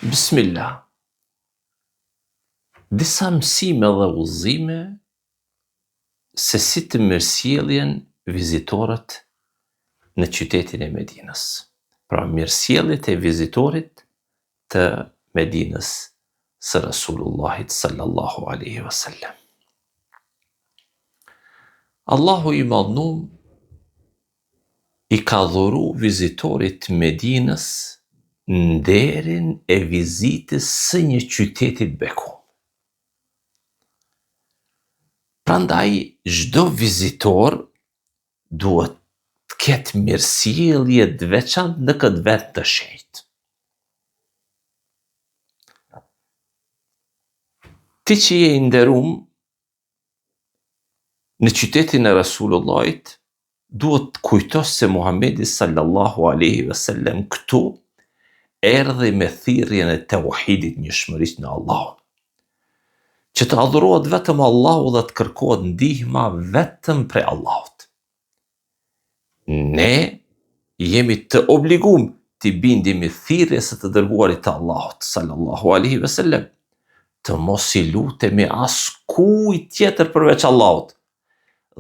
Bismillah. Disa mësime dhe udhëzime se si të mirësjelljen vizitorët në qytetin e Medinës. Pra mirësjelljet e vizitorit të Medinës së Rasulullahit sallallahu alaihi wasallam. Allahu i madhnuar i ka dhuru vizitorit të Medinës nderin e vizitës së një qyteti të bekuar. Prandaj çdo vizitor duhet të ketë mirësjellje të veçantë në këtë vend të shenjtë. Ti që je i nderuar në qytetin e Rasulullahit, duhet të kujtosh se Muhamedi sallallahu alaihi wasallam këtu erdhi me thirrjen e tauhidit, njëshmërisë në Allahun, që të adhurohet vetëm Allahu dhe të kërkohet ndihma vetëm prej Allahut. Ne jemi të obliguar të bindemi thirrjes së të dërguarit të Allahut sallallahu alaihi wasallam, të mos i lutemi askujt tjetër përveç Allahut,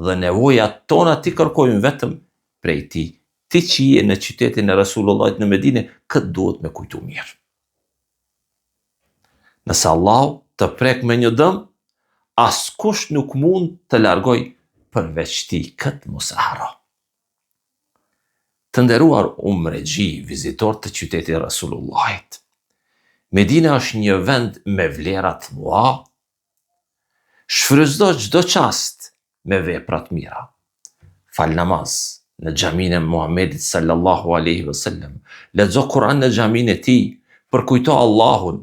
dhe nevojat tona t'i kërkojmë vetëm prej tij. Ti që je në qytetin e Rasulullahit në Medinë, këtë duhet me kujtu mirë. Nëse Allahu të prek me një dëm, askush nuk mund të largoj përveç ti, këtë mos e harro. Të nderuar umregji, vizitor të qytetit e Rasulullahit, Medina është një vend me vlera të mëdha. Shfrytëzo çdo çast me vepra të mira. Fal namaz në xhaminë e Muhamedit sallallahu alaihi wasallam, lexo Kur'an në xhaminë e tij, përkujto Allahun.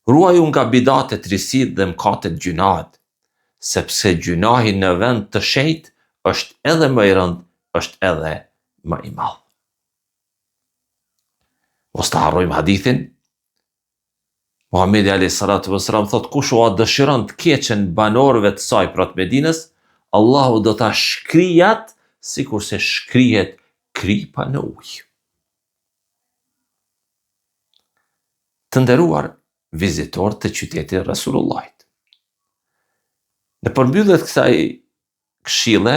Ruaju nga bidatet, risit dhe mëkatet, gjunahet, sepse gjunahi në vend të shenjtë është edhe më i rëndë, është edhe më i madh. Mos të harrojmë hadithin. Muhamedi alayhi salatu wasalam thot, kush ua dëshiron të keqen banorëve të saj, pra të Medinës, Allahu do ta shkrijat sikur se shkrihet kripa në ujë. Të nderuar vizitor të qytetit e Rasulullahit, në përmbylljet kësaj këshille,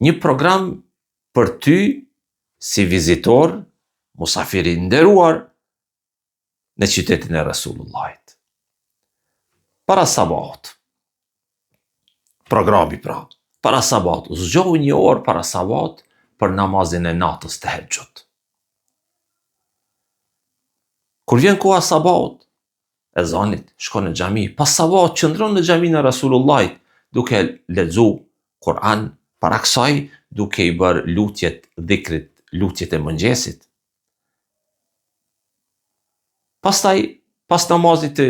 një program për ty si vizitor, musafir i nderuar në qytetin e Rasulullahit. Para sabahut, programi pra, para sabahut, zgjohu një orë para sabahut për namazin e natës të hexhut. Kur vjen koha sabahut, ezanit, shko në xhami, pas sabahut qëndron në xhaminë e Rasulullahit, duke lexuar Kur'an, para kësaj duke i bërë lutjet dhikrit, lutjet e mëngjesit. Pastaj, pas namazit të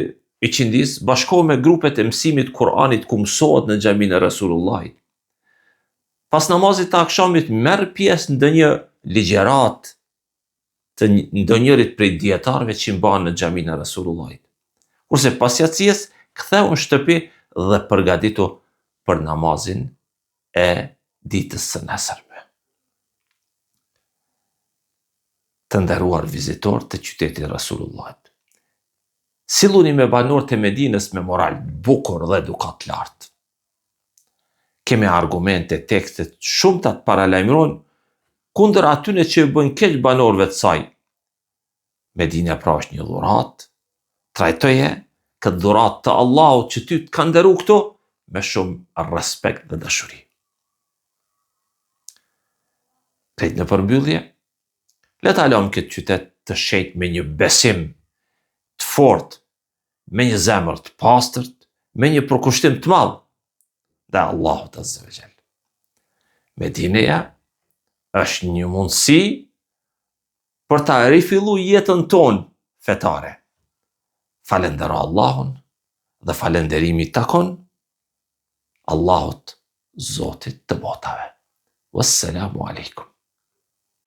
iqindis, bashkohu me grupet e mësimit Kur'anit ku mësohet në xhaminë e Rasulullahit. Pas namazit të akşamit, merr pjesë në ndonjë ligjërat të ndonjërit prej dietarëve që mbahen në xhaminë e Rasulullahit. Kurse pas jacies, ktheu në shtëpi dhe përgatitu për namazin e ditës së nesërme. Të nderuar vizitor të qytetit e Rasulullahit, silluni me banorët e Medinës me moral bukur dhe edukat lartë. Kemi argumente, tekste shumëta të paralajmërojnë kundër atyne që i bën keq banorëve të saj. Medina pra është një dhuratë, trajtoje këtë dhuratë të Allahut që ty të ka nderu këto me shumë respekt dhe dashuri. Krejt në përmbyllje, le ta lëm këtë qytet të shenjtë me një besim të fortë, me një zemër të pastërt, me një përkushtim të madh dhe Allahut azza wa jall. Medineja është një mundësi për ta rifilluar jetën tonë fetare. Falendero Allahun dhe falenderimi takon Allahut, Zotit të botave. Wassalamu alaikum.